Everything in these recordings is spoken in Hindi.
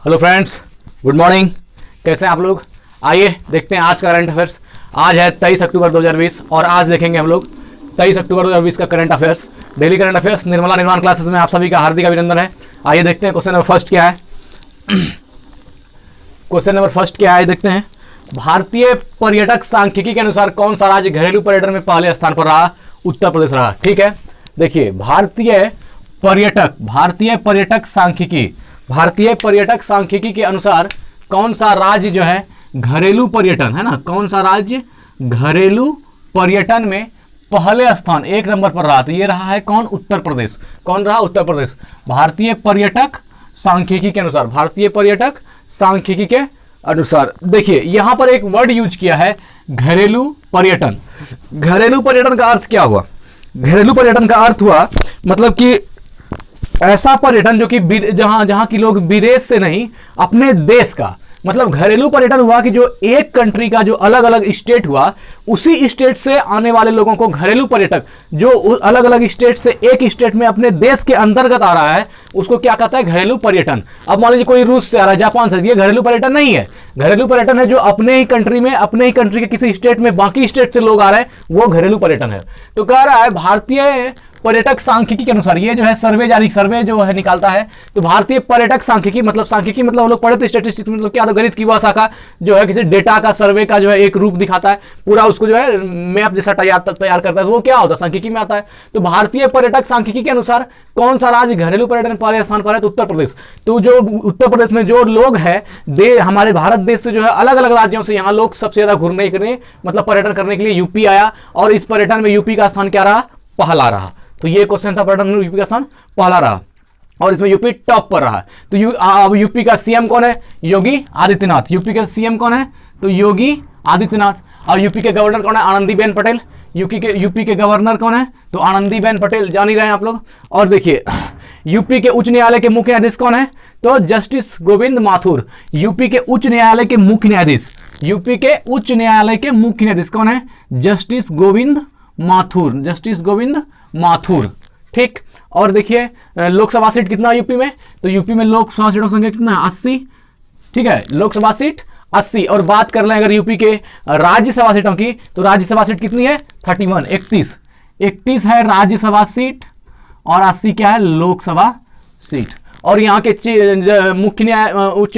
Hello friends, good morning. कैसे हैं आप लोग? आइए देखते हैं आज का करंट अफेयर्स। आज है 23 अक्टूबर 2020 और आज देखेंगे हम लोग 23 अक्टूबर 2020 का current affairs, daily current affairs. Nirmala निर्माण क्लासेस में आप सभी का हार्दिक अभिनंदन है। आइए देखते हैं क्वेश्चन नंबर फर्स्ट क्या है। क्वेश्चन नंबर फर्स्ट क्या है देखते हैं। भारतीय पर्यटक सांख्यिकी के अनुसार कौन सा राज्य घरेलू पर्यटन में पहले स्थान पर रहा? उत्तर प्रदेश रहा। ठीक है, देखिए भारतीय पर्यटक सांख्यिकी के अनुसार कौन सा राज्य जो है घरेलू पर्यटन है ना, कौन सा राज्य घरेलू पर्यटन में पहले स्थान 1 नंबर पर रहा? तो ये रहा है कौन? उत्तर प्रदेश। कौन रहा? उत्तर प्रदेश। भारतीय पर्यटक सांख्यिकी के अनुसार, भारतीय पर्यटक सांख्यिकी के अनुसार देखिए यहां पर एक वर्ड यूज किया है, घरेलू पर्यटन। घरेलू पर्यटन का अर्थ क्या हुआ? घरेलू पर्यटन का अर्थ हुआ मतलब कि ऐसा पर्यटन जो कि जहां की लोग विदेश से नहीं, अपने देश का, मतलब घरेलू पर्यटन हुआ कि जो एक कंट्री का जो अलग अलग स्टेट हुआ, उसी स्टेट से आने वाले लोगों को घरेलू पर्यटक, जो अलग अलग स्टेट से एक स्टेट में अपने देश के अंतर्गत आ रहा है, उसको क्या कहता है? घरेलू पर्यटन। अब मान लीजिए कोई रूस से आ रहा है, जापान से, ये घरेलू पर्यटन नहीं है। घरेलू पर्यटन है जो अपने ही कंट्री में, अपने ही कंट्री के किसी स्टेट में बाकी स्टेट से लोग आ रहे हैं, वो घरेलू पर्यटन है। तो कह रहा है भारतीय पर्यटक सांख्यिकी के अनुसार, ये जो है सर्वे जो है निकालता है, तो भारतीय पर्यटक सांख्यिकी मतलब हम लोग पढ़े थे स्टैटिस्टिक्स मतलब क्या, तो गणित की वह शाखा जो है किसी डेटा का, सर्वे का जो है एक रूप दिखाता है, पूरा उसको जो है मैप जैसा तैयार करता है, वो क्या होता है? सांख्यिकी में आता है। तो भारतीय पर्यटक सांख्यिकी के अनुसार कौन सा राज्य घरेलू पर्यटन पहले स्थान पर है? तो उत्तर प्रदेश। तो जो उत्तर प्रदेश में जो लोग हैं, हमारे भारत देश से जो है अलग अलग राज्यों से यहाँ लोग सबसे ज्यादा घूमने के लिए, मतलब पर्यटन करने के लिए यूपी आया, और इस पर्यटन में यूपी का स्थान क्या रहा? पहला रहा। तो ये क्वेश्चन था, पर्यटन में यूपी का स्थान पहला रहा और इसमें यूपी टॉप पर रहा। तो अब यूपी का सीएम कौन है? योगी आदित्यनाथ। यूपी का सीएम कौन है? तो योगी आदित्यनाथ। और यूपी के गवर्नर कौन है? आनंदीबेन पटेल। यूपी के गवर्नर कौन है? तो आनंदीबेन पटेल, जान ही रहे हैं आप लोग। और देखिए यूपी के उच्च न्यायालय के मुख्य न्यायाधीश कौन है? तो जस्टिस गोविंद माथुर। यूपी के उच्च न्यायालय के मुख्य न्यायाधीश, यूपी के उच्च न्यायालय के मुख्य न्यायाधीश कौन है? Justice Govind Mathur, justice Govind Mathur. ठीक। और देखिए लोकसभा सीट कितना यूपी में? तो यूपी में लोकसभा सीटों की संख्या कितना है? 80। ठीक है, लोकसभा सीट 80। और बात कर लें अगर यूपी के राज्यसभा सीटों की, तो राज्यसभा सीट कितनी है? 31, 31 है राज्यसभा सीट और 80 क्या है? लोकसभा सीट। और यहाँ के उच्च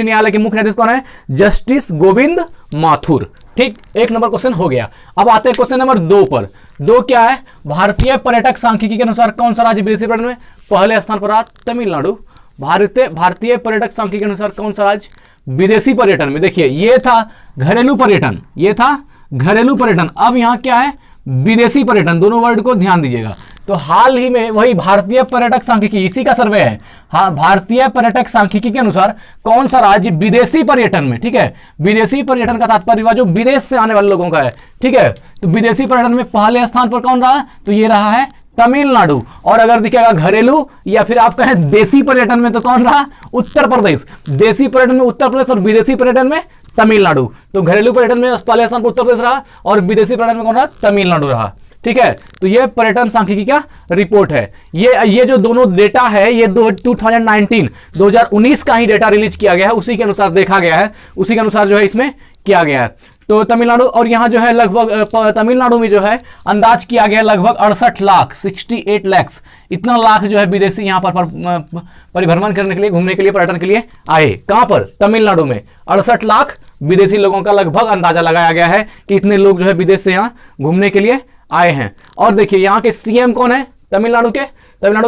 न्यायालय के मुख्य न्यायाधीश कौन है? जस्टिस गोविंद माथुर। ठीक, 1 नंबर क्वेश्चन हो गया। अब आते हैं क्वेश्चन नंबर 2 पर। 2 क्या है? भारतीय पर्यटक सांख्यिकी के अनुसार कौन सा राज्य विदेशी पर्यटन में पहले स्थान पर रहा? तमिलनाडु। भारतीय पर्यटक सांख्यिकी के अनुसार कौन सा राज्य विदेशी पर्यटन में? देखिए ये था घरेलू पर्यटन, ये था घरेलू पर्यटन। अब यहाँ क्या है? विदेशी पर्यटन। दोनों वर्ड को ध्यान दीजिएगा। तो हाल ही में वही भारतीय पर्यटक सांख्यिकी, इसी का सर्वे है। हाँ, भारतीय पर्यटक सांख्यिकी के अनुसार कौन सा राज्य विदेशी पर्यटन में, ठीक है, विदेशी पर्यटन का तात्पर्य हुआ जो विदेश से आने वाले लोगों का है। ठीक है, तो विदेशी पर्यटन में पहले स्थान पर कौन रहा? तो ये रहा है तमिलनाडु। और अगर दिखेगा घरेलू या फिर आप कहें देसी पर्यटन में, तो कौन रहा? उत्तर प्रदेश। देसी पर्यटन में उत्तर प्रदेश और विदेशी पर्यटन में तमिलनाडु। तो घरेलू पर्यटन में पहले स्थान पर उत्तर प्रदेश रहा और विदेशी पर्यटन में कौन रहा? तमिलनाडु रहा। ठीक है, तो ये पर्यटन सांख्यिकी का रिपोर्ट है। ये जो दोनों डेटा है, ये 2019 का ही डेटा रिलीज किया गया है, उसी के अनुसार देखा गया है, उसी के अनुसार जो है इसमें किया गया है। तो तमिलनाडु, और यहाँ जो है लगभग तमिलनाडु में जो है अंदाज किया गया लगभग 68 लाख, 68 लाख, इतना लाख जो है विदेशी यहाँ पर परिभ्रमण करने के लिए, घूमने के लिए, पर्यटन के लिए आए। कहाँ पर? तमिलनाडु में 68 लाख विदेशी लोगों का लगभग अंदाजा लगाया गया है कि इतने लोग जो है विदेश से यहाँ घूमने के लिए आए हैं। और देखिए यहाँ के सीएम कौन है? तमिलनाडु के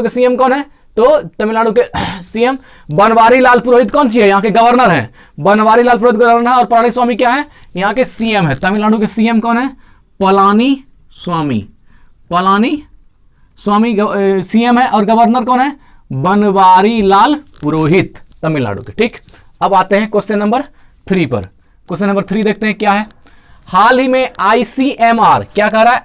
सीएम कौन है? तो तमिलनाडु के सीएम बनवारी लाल पुरोहित कौन सी है? यहाँ के गवर्नर हैं, बनवारी लाल पुरोहित गवर्नर है। और पलानीस्वामी क्या है? यहाँ के सीएम है। तमिलनाडु के सीएम कौन है? पलानीस्वामी सीएम है। और गवर्नर कौन है? बनवारी लाल पुरोहित, तमिलनाडु के। ठीक, अब आते हैं क्वेश्चन नंबर 3 पर। क्वेश्चन नंबर 3 देखते हैं क्या है। हाल ही में ICMR क्या कह रहा है?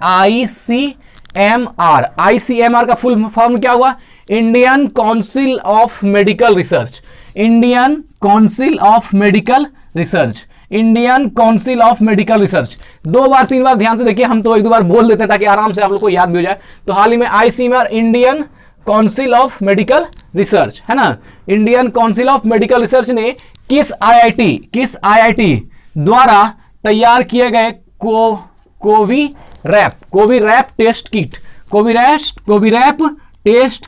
ICMR का फुल फॉर्म क्या हुआ? Indian Council of Medical research. Indian Council of Medical research, Indian Council of Medical research. 2 बार 3 बार ध्यान से देखिए, हम तो 1-2 बार बोल देते हैं ताकि आराम से आप लोग को याद भी हो जाए। तो हाल ही में ICMR, Indian Council of Medical research, है ना, Indian Council of Medical Research ने किस आईआईटी द्वारा तैयार किए गए कोविरैप टेस्ट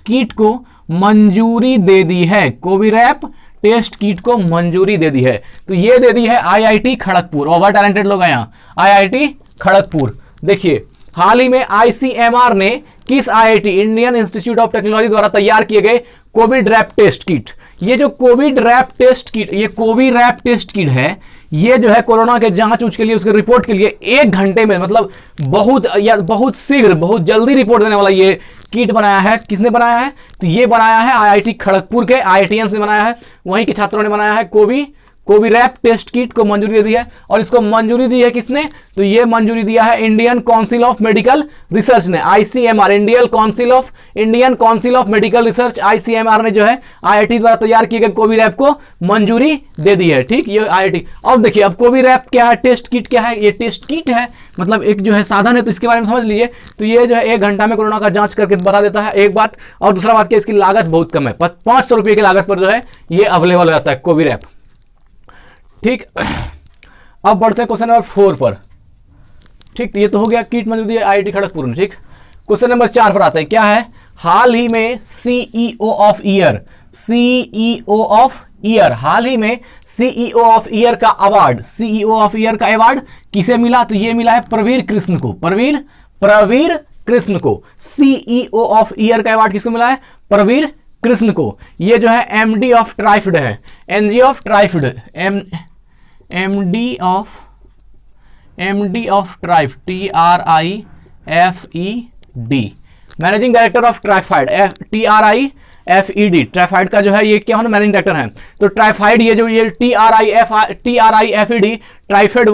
किट को मंजूरी दे दी है। कोविरैप टेस्ट किट को मंजूरी दे दी है, तो ये दे दी है आईआईटी खड़गपुर। ओवर टैलेंटेड लोग हैं यहाँ, आईआईटी खड़गपुर। देखिए हाल ही में आईसीएमआर ने किस IIT, Indian institute of technology द्वारा तैयार किए गए कोविरैप टेस्ट किट, ये जो कोविरैप टेस्ट किट है, ये जो है कोरोना के जांच के लिए, उसके रिपोर्ट के लिए 1 घंटे में, मतलब बहुत शीघ्र, बहुत जल्दी रिपोर्ट देने वाला ये किट बनाया है। किसने बनाया है? तो ये बनाया है आईआईटी खड़गपुर के आईआईटीएंस ने बनाया है, वहीं के छात्रों ने बनाया है। कोविरैप टेस्ट किट को मंजूरी दे दी है, और इसको मंजूरी दी है किसने? तो ये मंजूरी दिया है Indian Council of Medical Research ने, ICMR, Indian Council of Medical Research, ICMR ने जो है आईआईटी द्वारा तैयार किए गए कोविरैप को मंजूरी दे दी है। ठीक, ये आईआईटी। अब देखिए, अब कोविरैप क्या है, टेस्ट किट क्या है? ये टेस्ट किट है, मतलब एक जो है साधन है, तो इसके बारे में समझ लीजिए। तो ये जो है 1 घंटा में कोरोना का जांच करके बता देता है, एक बात। और दूसरा बात क्या, इसकी लागत बहुत कम है, 500 रुपये की लागत पर जो है ये अवेलेबल रहता है कोविरैप। ठीक, अब बढ़ते हैं क्वेश्चन नंबर 4 पर। ठीक, तो ये तो हो गया किट मंजूरी है आईआईटी खड़गपुर ने। ठीक, क्वेश्चन नंबर 4 पर आते हैं। क्या है? हाल ही में सीईओ ऑफ ईयर, हाल ही में सीईओ ऑफ ईयर का अवार्ड, किसे मिला? तो ये मिला है प्रवीर कृष्ण को। प्रवीर कृष्ण को सीईओ ऑफ ईयर का अवार्ड किसको मिला है? प्रवीर कृष्ण को। ये जो है एमडी ऑफ ट्राइफेड है, MD of TRIFED, TRIFED, managing director of TRIFED, TRIFED, TRIFED का जो है ये क्या होना, मैनेजिंग डायरेक्टर है। तो ट्राइफाइड, ये जो ये TRIFED ट्राइफेड,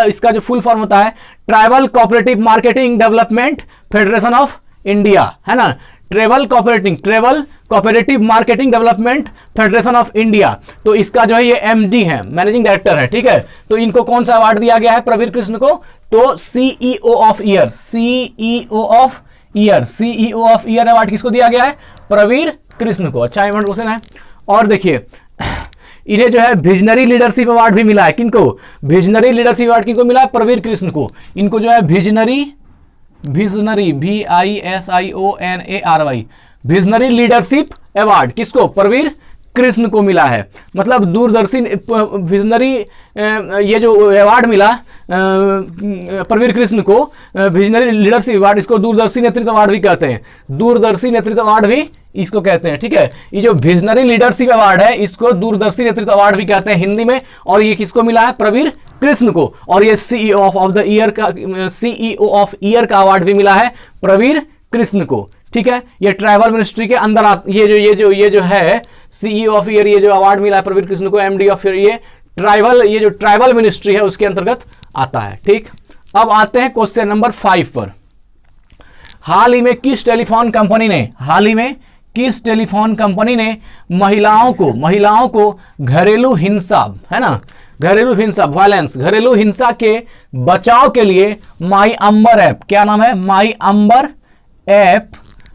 इसका जो फुल फॉर्म होता है tribal cooperative marketing development federation of India, है ना, travel cooperative marketing development federation of India. तो इसका जो है ये एमडी है, मैनेजिंग डायरेक्टर है। ठीक है, तो इनको कौन सा अवार्ड दिया गया है प्रवीर कृष्ण को? तो सीईओ ऑफ ईयर अवार्ड किसको दिया गया है? प्रवीर कृष्ण को। अच्छा इम्पोर्टेंट क्वेश्चन है। और देखिए, इन्हें जो है विजनरी लीडरशिप अवार्ड भी मिला है। किनको? विजनरी लीडरशिप अवार्ड किनको मिला है? प्रवीर कृष्ण को। इनको जो है visionary VISIONARY visionary leadership award किसको? प्रवीर कृष्ण को मिला है। मतलब दूरदर्शी विजनरी, ये जो अवार्ड मिला प्रवीर कृष्ण को, विजनरी लीडरशिप अवार्ड, इसको दूरदर्शी नेतृत्व अवार्ड भी कहते हैं, दूरदर्शी नेतृत्व अवार्ड भी इसको कहते हैं। ठीक है, ये जो विजनरी लीडरशिप अवार्ड है इसको दूरदर्शी नेतृत्व अवार्ड भी कहते हैं हिंदी में। और ये किसको मिला है? प्रवीर कृष्ण को। और ये सीईओ ऑफ ईयर का अवार्ड भी मिला है प्रवीर कृष्ण को। ठीक है, ये ट्राइबल मिनिस्ट्री के अंदर ये जो है सीईओ ऑफ ईयर, ये जो अवार्ड मिला है प्रवीर कृष्ण को, एमडी ऑफ ईयर, ये जो ट्राइबल मिनिस्ट्री है उसके अंतर्गत आता है। ठीक, अब आते हैं क्वेश्चन नंबर 5 पर। हाल ही में किस टेलीफोन कंपनी ने महिलाओं को घरेलू हिंसा, है ना, घरेलू हिंसा के बचाव के लिए माई अंबर ऐप, क्या नाम है? माई अंबर ऐप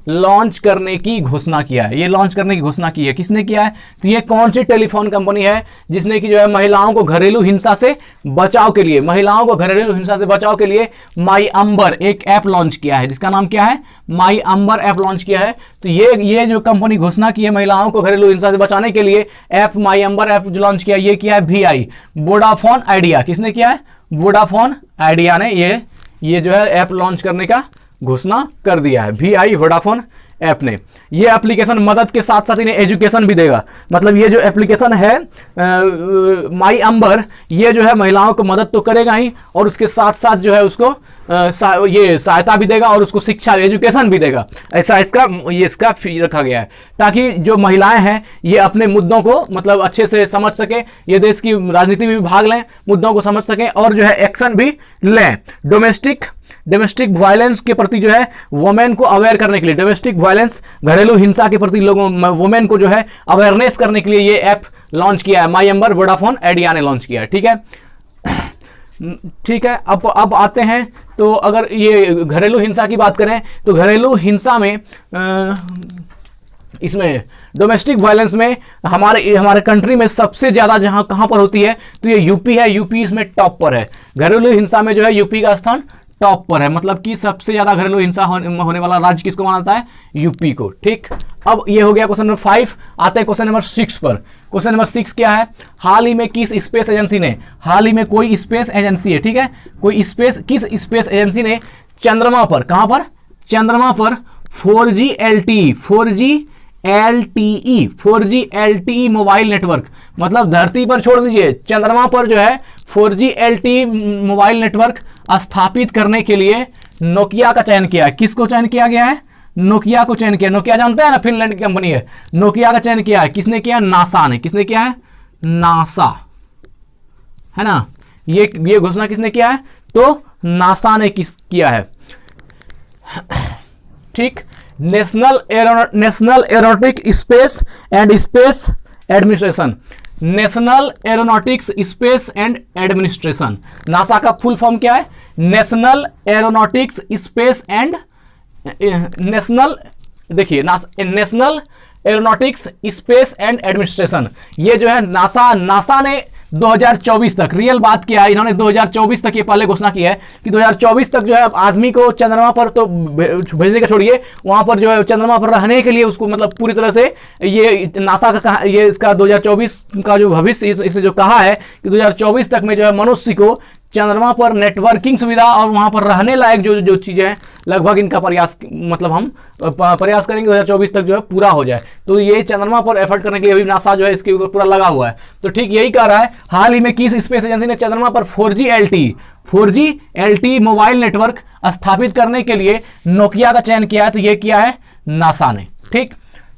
लॉन्च करने की घोषणा किया है। ये लॉन्च करने की घोषणा की है, किसने किया है? तो ये कौन सी टेलीफोन कंपनी है जिसने की जो है महिलाओं को घरेलू हिंसा से बचाव के लिए, माई अंबर एक ऐप लॉन्च किया है, जिसका नाम क्या है? माई अंबर ऐप लॉन्च किया है। तो ये जो कंपनी घोषणा की है महिलाओं को घरेलू हिंसा से बचाने के लिए ऐप, माई अंबर ऐप जो लॉन्च किया, ये किया है VI, वोडाफोन आइडिया। किसने किया है? वोडाफोन आइडिया ने ये जो है ऐप लॉन्च करने का घोषणा कर दिया है, VI वोडाफोन ऐप ने। ये एप्लीकेशन मदद के साथ साथ इन्हें एजुकेशन भी देगा। मतलब ये जो एप्लीकेशन है माई अंबर, ये जो है महिलाओं को मदद तो करेगा ही, और उसके साथ साथ जो है उसको ये सहायता भी देगा और उसको शिक्षा, एजुकेशन भी देगा। ऐसा इसका फी रखा गया है, ताकि जो महिलाएं हैं ये अपने मुद्दों को मतलब अच्छे से समझ सके, ये देश की राजनीति में भी भाग लें, मुद्दों को समझ सकें और जो है एक्शन भी लें। डोमेस्टिक वायलेंस के प्रति जो है वुमेन को अवेयर करने के लिए, डोमेस्टिक वायलेंस, घरेलू हिंसा के प्रति वुमेन को जो है अवेयरनेस करने के लिए ये ऐप लॉन्च किया है, माई अंबर वोडाफोन आइडिया ने लॉन्च किया है। ठीक है, अब आते हैं। तो अगर ये घरेलू हिंसा की बात करें तो घरेलू हिंसा में इसमें डोमेस्टिक वायलेंस में हमारे कंट्री में सबसे ज़्यादा जहाँ कहाँ पर होती है तो ये यूपी है। यूपी इसमें टॉप पर है। घरेलू हिंसा में जो है यूपी का स्थान टॉप पर है, मतलब कि सबसे ज़्यादा घरेलू हिंसा होने वाला राज्य किसको माना जाता है? यूपी को। ठीक, अब ये हो गया क्वेश्चन नंबर 5। आते हैं क्वेश्चन नंबर 6 पर। क्वेश्चन नंबर 6 क्या है? हाल ही में किस स्पेस एजेंसी ने, हाल ही में कोई स्पेस एजेंसी है, ठीक है, कोई स्पेस, किस स्पेस एजेंसी ने चंद्रमा पर, कहाँ पर? चंद्रमा पर 4G LTE मोबाइल नेटवर्क, मतलब धरती पर छोड़ दीजिए, चंद्रमा पर जो है 4G LTE मोबाइल नेटवर्क स्थापित करने के लिए नोकिया का चयन किया है। किसको चयन किया गया है? नोकिया को चयन किया। नोकिया जानते हैं ना, फिनलैंड की कंपनी है। नोकिया का चयन किया है। किसने किया? नासा ने। किसने किया है? नासा, है ना। ये घोषणा किसने किया है? तो नासा ने किया है। ठीक, national aeronautic space and space administration, national aeronautics space and administration, NASA का फुल फॉर्म क्या है? National aeronautics space and national aeronautics space and administration. ये जो है नासा ने 2024 तक, रियल बात क्या है, इन्होंने 2024 तक ये पहले घोषणा की है कि 2024 तक जो है आदमी को चंद्रमा पर तो भेजने का छोड़िए, वहां पर जो है चंद्रमा पर रहने के लिए उसको मतलब पूरी तरह से ये नासा का कहा, ये इसका 2024 का जो भविष्य इसे जो कहा है कि 2024 तक में जो है मनुष्य को चंद्रमा पर नेटवर्किंग सुविधा और वहां पर रहने लायक जो चीजें हैं, लगभग इनका प्रयास, मतलब हम प्रयास करेंगे 2024 तक जो है पूरा हो जाए। तो ये चंद्रमा पर एफर्ट करने के लिए अभी नासा जो है इसके ऊपर पूरा लगा हुआ है। तो ठीक यही कह रहा है, हाल ही में किस स्पेस एजेंसी ने चंद्रमा पर 4G LTE मोबाइल नेटवर्क स्थापित करने के लिए नोकिया का चयन किया है? तो ये किया है नासा ने। ठीक,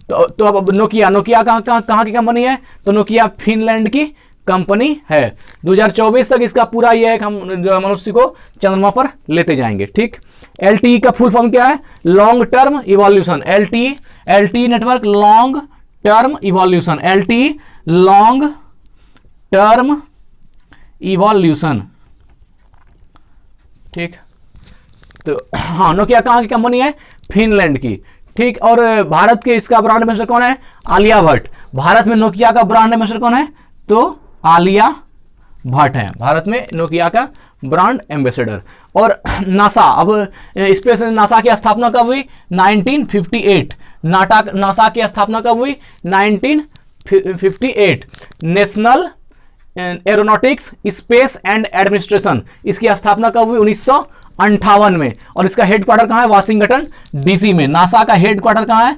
तो अब नोकिया कहाँ की कंपनी है? तो नोकिया फिनलैंड की कंपनी है। 2024 तक इसका पूरा ये है कि हम जो मनुष्य को चंद्रमा पर लेते जाएंगे। ठीक, LTE का फुल फॉर्म क्या है? Long term evolution. LTE network long term evolution, LTE long term evolution. ठीक, तो हाँ, नोकिया कहाँ की कंपनी है? फिनलैंड की। ठीक, और भारत के इसका ब्रांड एम्बेसडर कौन है? आलिया भट्ट। भारत में नोकिया का ब्रांड एम्बेसडर कौन है? तो आलिया भट्ट है भारत में नोकिया का ब्रांड एम्बेसडर। और नासा, अब स्पेस नासा की स्थापना कब हुई? 1958। नासा की स्थापना कब हुई? 1958। National aeronautics space and administration, इसकी स्थापना कब हुई? 1958 में। और इसका हेडक्वार्टर कहाँ है? वाशिंगटन DC में। नासा का हेडक्वार्टर कहाँ है?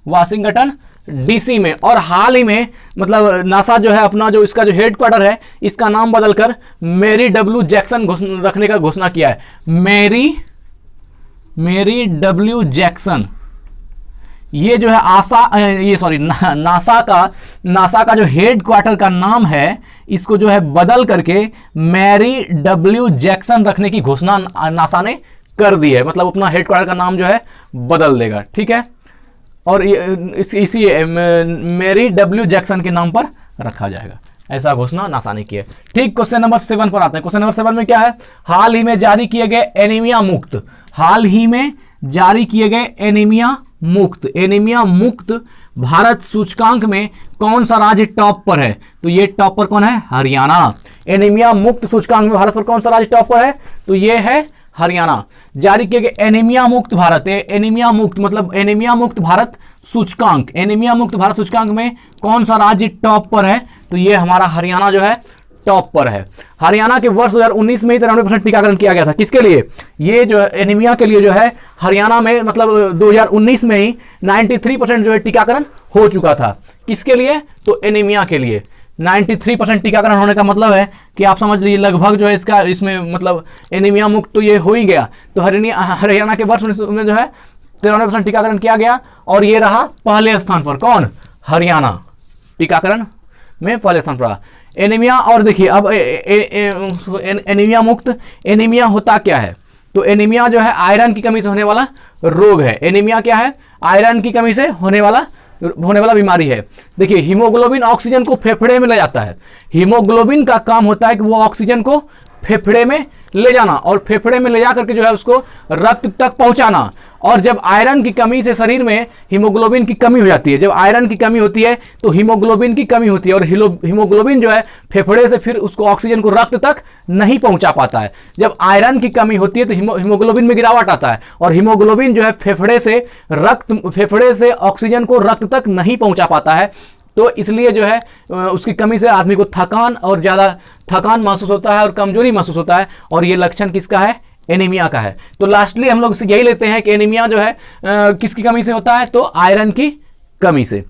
वाशिंगटन DC में। और हाल ही में मतलब नासा जो है अपना जो इसका जो हेडक्वार्टर है इसका नाम बदलकर मैरी W जैक्सन रखने का घोषणा किया है। मैरी W जैक्सन, ये जो है नासा का जो हेडक्वार्टर का नाम है इसको जो है बदल करके मैरी W जैक्सन रखने की घोषणा नासा ने कर दी है। मतलब अपना हेडक्वार्टर का नाम जो है बदल देगा। ठीक है, और इसी मैरी W जैक्सन के नाम पर रखा जाएगा, ऐसा घोषणा नासा ने की है। ठीक, क्वेश्चन नंबर 7 पर आते हैं। क्वेश्चन नंबर 7 में क्या है? हाल ही में जारी किए गए एनीमिया मुक्त, हाल ही में जारी किए गए एनीमिया मुक्त भारत सूचकांक में कौन सा राज्य टॉप पर है? तो ये टॉप पर कौन है? हरियाणा। एनीमिया मुक्त सूचकांक में भारत पर कौन सा राज्य टॉप पर है? तो ये है हरियाणा। जारी किए गए एनीमिया मुक्त भारत, एनीमिया मुक्त मतलब एनीमिया मुक्त भारत सूचकांक, एनीमिया मुक्त भारत सूचकांक में कौन सा राज्य टॉप पर है? तो ये हमारा हरियाणा जो है टॉप पर है। हरियाणा के वर्ष 2019 में ही 93% टीकाकरण किया गया था। किसके लिए? ये जो एनीमिया के लिए जो है हरियाणा में मतलब 2019 में ही 93% जो है टीकाकरण हो चुका था। किसके लिए? तो एनीमिया के लिए। 93% टीकाकरण होने का मतलब है कि आप समझ लीजिए लगभग जो है इसमें मतलब एनीमिया मुक्त तो ये हो ही गया। तो हरियाणा के वर्ष में जो है 93% टीकाकरण किया गया और ये रहा पहले स्थान पर। कौन? हरियाणा टीकाकरण में पहले स्थान पर रहा। एनीमिया, और देखिए अब एनीमिया मुक्त, एनीमिया होता क्या है? तो एनीमिया जो है आयरन की कमी से होने वाला रोग है। एनीमिया क्या है? आयरन की कमी से होने वाला बीमारी है। देखिए हीमोग्लोबिन ऑक्सीजन को फेफड़े में ले जाता है। हीमोग्लोबिन का काम होता है कि वो ऑक्सीजन को फेफड़े में ले जाना और फेफड़े में ले जा करके जो है उसको रक्त तक पहुंचाना। और जब आयरन की कमी से शरीर में हीमोग्लोबिन की कमी हो जाती है, जब आयरन की कमी होती है तो हीमोग्लोबिन की कमी होती है और हीमोग्लोबिन जो है फेफड़े से फिर उसको ऑक्सीजन को रक्त तक नहीं पहुंचा पाता है। जब आयरन की कमी होती है तो हीमोग्लोबिन में गिरावट आता है और हीमोग्लोबिन जो है फेफड़े से ऑक्सीजन को रक्त तक नहीं पहुंचा पाता है। तो इसलिए जो है उसकी कमी से आदमी को थकान महसूस होता है और कमजोरी महसूस होता है। और ये लक्षण किसका है? एनीमिया का है। तो लास्टली हम लोग यही लेते हैं कि एनीमिया जो है किसकी कमी से होता है? तो आयरन की कमी से।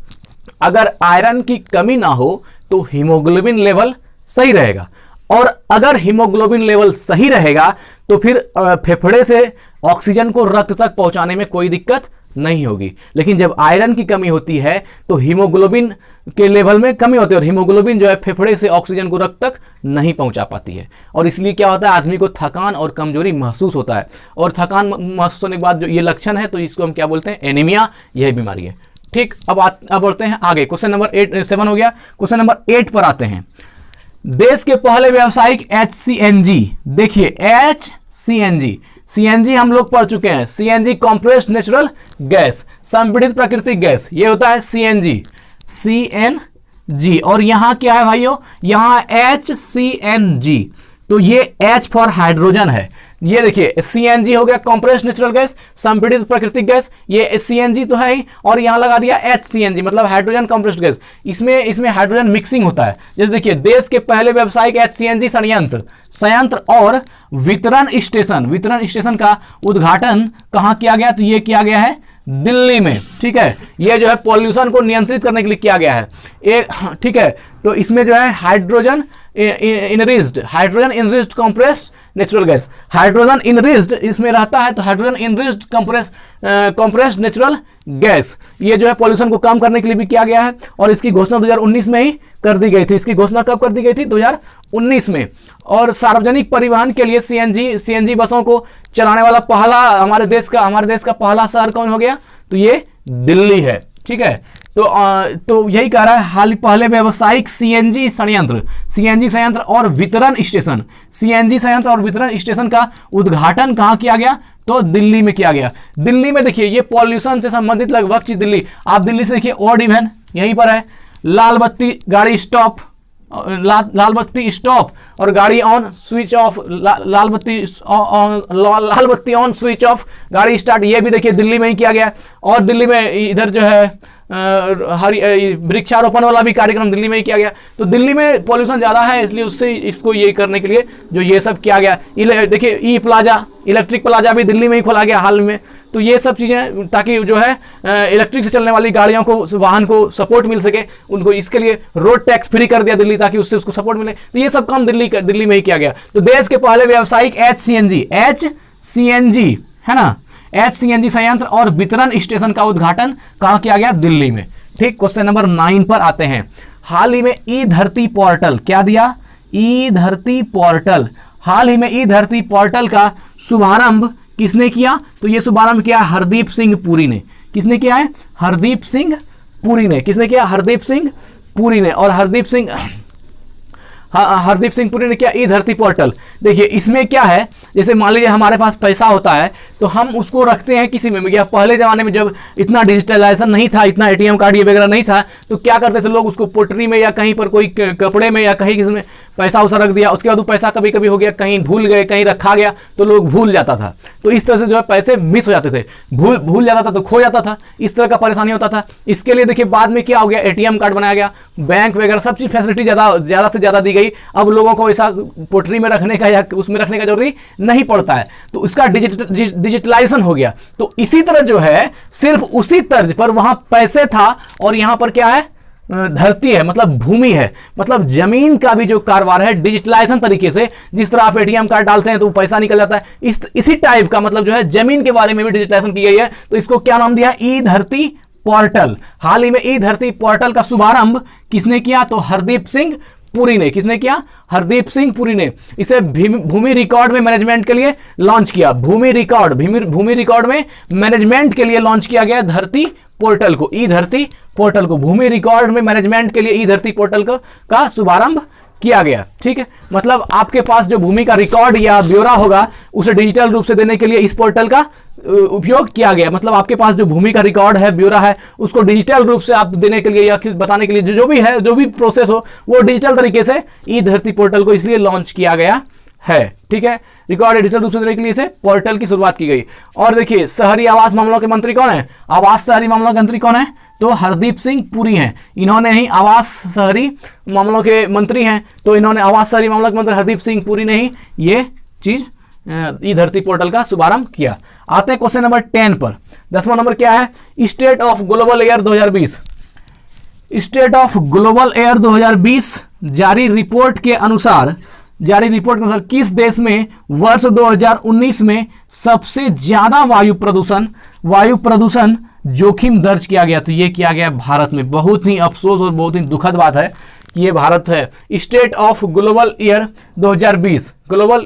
अगर आयरन की कमी ना हो तो हीमोग्लोबिन लेवल सही रहेगा, और अगर हीमोग्लोबिन लेवल सही रहेगा तो फिर फेफड़े से ऑक्सीजन को रक्त तक पहुंचाने में कोई दिक्कत नहीं होगी। लेकिन जब आयरन की कमी होती है तो हीमोग्लोबिन के लेवल में कमी होती है और हीमोग्लोबिन जो है फेफड़े से ऑक्सीजन को रक्त तक नहीं पहुंचा पाती है। और इसलिए क्या होता है? आदमी को थकान और कमजोरी महसूस होता है। और थकान महसूस होने के बाद जो ये लक्षण है तो इसको हम क्या बोलते हैं? एनीमिया। यही बीमारी है। ठीक, अब बढ़ते हैं आगे। क्वेश्चन नंबर 7 हो गया। क्वेश्चन नंबर 8 पर आते हैं। देश के पहले व्यावसायिक HCNG, देखिए HCNG, CNG हम लोग पढ़ चुके हैं। CNG कंप्रेस्ड नेचुरल गैस, संपीड़ित प्राकृतिक गैस, ये होता है CNG। और यहां क्या है भाइयों? यहां HCNG, तो ये H फॉर हाइड्रोजन है। ये देखिए CNG हो गया कंप्रेस्ड नेचुरल गैस, संपीड़ित प्राकृतिक गैस, ये CNG तो है ही, और यहां लगा दिया HCNG मतलब हाइड्रोजन कंप्रेस्ड गैस। इसमें हाइड्रोजन मिक्सिंग होता है। जैसे देखिए, देश के पहले व्यावसायिक HCNG संयंत्र और वितरण स्टेशन का उद्घाटन कहाँ किया गया? तो ये किया गया है दिल्ली में। ठीक है, ये जो है पॉल्यूशन को नियंत्रित करने के लिए किया गया है। ठीक है, तो इसमें जो है hydrogen enriched compressed natural gas, hydrogen enriched इसमें रहता है, तो hydrogen enriched compressed natural gas, ये जो है पॉल्यूशन को कम करने के लिए भी किया गया है। और इसकी घोषणा 2019 में ही कर दी गई थी। इसकी घोषणा कब कर दी गई थी? 2019 में। और सार्वजनिक परिवहन के लिए CNG बसों को चलाने वाला पहला हमारे देश का पहला शहर कौन हो गया? तो ये दिल्ली है। ठीक है, तो यही कह रहा है पहले व्यावसायिक CNG संयंत्र और वितरण स्टेशन का उद्घाटन कहाँ किया गया? तो दिल्ली में किया गया। दिल्ली में देखिए, ये पॉल्यूशन से संबंधित लगभग चीज दिल्ली। आप दिल्ली से देखिए ऑड इवन यहीं पर है, लाल बत्ती गाड़ी स्टॉप, लाल बत्ती स्टॉप और गाड़ी ऑन स्विच ऑफ, लाल बत्ती ऑन स्विच ऑफ, गाड़ी स्टार्ट, ये भी देखिए दिल्ली में ही किया गया। और दिल्ली में इधर जो है वृक्षारोपण वाला भी कार्यक्रम दिल्ली में ही किया गया। तो दिल्ली में पॉल्यूशन ज़्यादा है, इसलिए उससे इसको ये करने के लिए जो ये सब किया गया। देखिए इलेक्ट्रिक प्लाजा भी दिल्ली में ही खोला गया हाल में। तो ये सब चीज़ें ताकि जो है इलेक्ट्रिक से चलने वाली गाड़ियों को, वाहन को सपोर्ट मिल सके, उनको इसके लिए रोड टैक्स फ्री कर दिया दिल्ली ताकि उससे उसको सपोर्ट मिले। तो ये सब काम दिल्ली में ही किया गया। तो देश के पहले व्यावसायिक HCNG है ना, HCNG संयंत्र और वितरण स्टेशन का उद्घाटन कहाँ किया गया? दिल्ली में। ठीक, क्वेश्चन नंबर 9 पर आते हैं। हाल ही में ई धरती पोर्टल क्या दिया? ई धरती पोर्टल, हाल ही में ई धरती पोर्टल का शुभारंभ किसने किया? तो ये शुभारंभ किया हरदीप सिंह पुरी ने। किसने किया है? हरदीप सिंह पुरी ने। किसने किया? हरदीप सिंह पुरी ने। और हरदीप सिंह पुरी ने किया ई धरती पोर्टल। देखिए इसमें क्या है, जैसे मान लीजिए हमारे पास पैसा होता है तो हम उसको रखते हैं किसी में। या पहले ज़माने में जब इतना डिजिटलाइजेशन नहीं था, इतना ATM कार्ड ये वगैरह नहीं था, तो क्या करते थे लोग? उसको पोटरी में या कहीं पर कोई कपड़े में या कहीं किसी में पैसा उसा रख दिया। उसके बाद वो पैसा कभी कभी हो गया कहीं भूल गए, कहीं रखा गया तो लोग भूल जाता था। तो इस तरह से जो है पैसे मिस हो जाते थे, भूल जाता था तो खो जाता था, इस तरह का परेशानी होता था। इसके लिए देखिए बाद में क्या हो गया, ATM कार्ड बनाया गया, बैंक वगैरह सब चीज़ फैसिलिटी ज़्यादा से ज़्यादा दी गई। अब लोगों को ऐसा पोटरी में रखने का या उसमें रखने का जरूरी नहीं पड़ता है, तो उसका डिजिटलाइजेशन हो गया। तो इसी तरह जो है सिर्फ उसी तर्ज पर वहां पैसे था और यहां पर क्या है? धरती है, मतलब भूमि है, मतलब जमीन का भी जो कारोबार है डिजिटलाइजेशन तरीके से, जिस तरह आप ATM कार्ड डालते हैं तो वो पैसा निकल जाता है, इसी टाइप का मतलब जो है जमीन के बारे में भी डिजिटलाइजेशन की गई है। तो इसको क्या नाम दिया? ई धरती पोर्टल। हाल ही में ई धरती पोर्टल का शुभारंभ किसने किया? तो हरदीप सिंह पुरी ने। किसने किया? हरदीप सिंह पुरी ने। इसे भूमि रिकॉर्ड में मैनेजमेंट के लिए लॉन्च किया। भूमि रिकॉर्ड में मैनेजमेंट के लिए लॉन्च किया गया धरती पोर्टल को, ई धरती पोर्टल को। भूमि रिकॉर्ड में मैनेजमेंट के लिए ई धरती पोर्टल का शुभारंभ किया गया। ठीक है, मतलब आपके पास जो भूमि का रिकॉर्ड या ब्यौरा होगा उसे डिजिटल रूप से देने के लिए इस पोर्टल का उपयोग किया गया। मतलब आपके पास जो भूमि का रिकॉर्ड है, ब्यौरा है, उसको डिजिटल रूप से आप देने के लिए या बताने के लिए जो भी है, जो भी प्रोसेस हो, वो डिजिटल तरीके से ई धरती पोर्टल को इसलिए लॉन्च किया गया है। ठीक है, रिकॉर्ड डिजिटल रूप से देने के लिए इसे पोर्टल की शुरुआत की गई। और देखिए, शहरी आवास मामलों के मंत्री कौन है? आवास शहरी मामलों के मंत्री कौन है? तो हरदीप सिंह पुरी हैं। इन्होंने ही आवास शहरी मामलों के मंत्री हैं, तो इन्होंने आवास शहरी मामलों के मंत्री हरदीप सिंह पुरी ने ही ये चीज ई धरती पोर्टल का शुभारंभ किया। आते हैं क्वेश्चन नंबर 10 पर। 10वां नंबर क्या है? State of global air 2020। State of global air 2020 जारी रिपोर्ट के अनुसार किस देश में वर्ष 2019 में सबसे ज्यादा वायु प्रदूषण जोखिम दर्ज किया गया? तो ये किया गया भारत में। बहुत ही अफसोस और बहुत ही दुखद बात है कि ये भारत है। State of global air 2020, global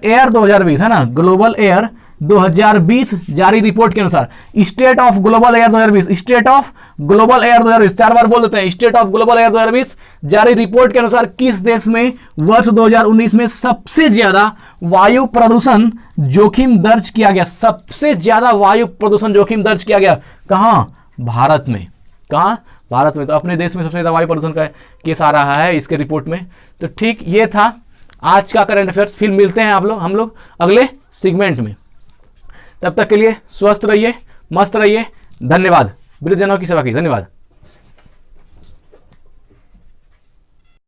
air 2020 है ना, ग्लोबल एयर 2020 जारी रिपोर्ट के अनुसार state of global air 2020, state of global air 2020 चार बार बोल देते हैं। स्टेट ऑफ ग्लोबल एयर 2020 जारी रिपोर्ट के अनुसार किस देश में वर्ष 2019 में सबसे ज्यादा वायु प्रदूषण जोखिम दर्ज किया गया? सबसे ज्यादा वायु प्रदूषण जोखिम दर्ज किया गया कहां? भारत में। कहां? भारत में। तो अपने देश में सबसे ज्यादा वायु प्रदूषण का केस आ रहा है इसके रिपोर्ट में। तो ठीक, ये था आज का करंट अफेयर्स। फिर मिलते हैं हम लोग अगले सेगमेंट में। तब तक के लिए स्वस्थ रहिए, मस्त रहिए। धन्यवाद। वृद्धजनों की सेवा की। धन्यवाद।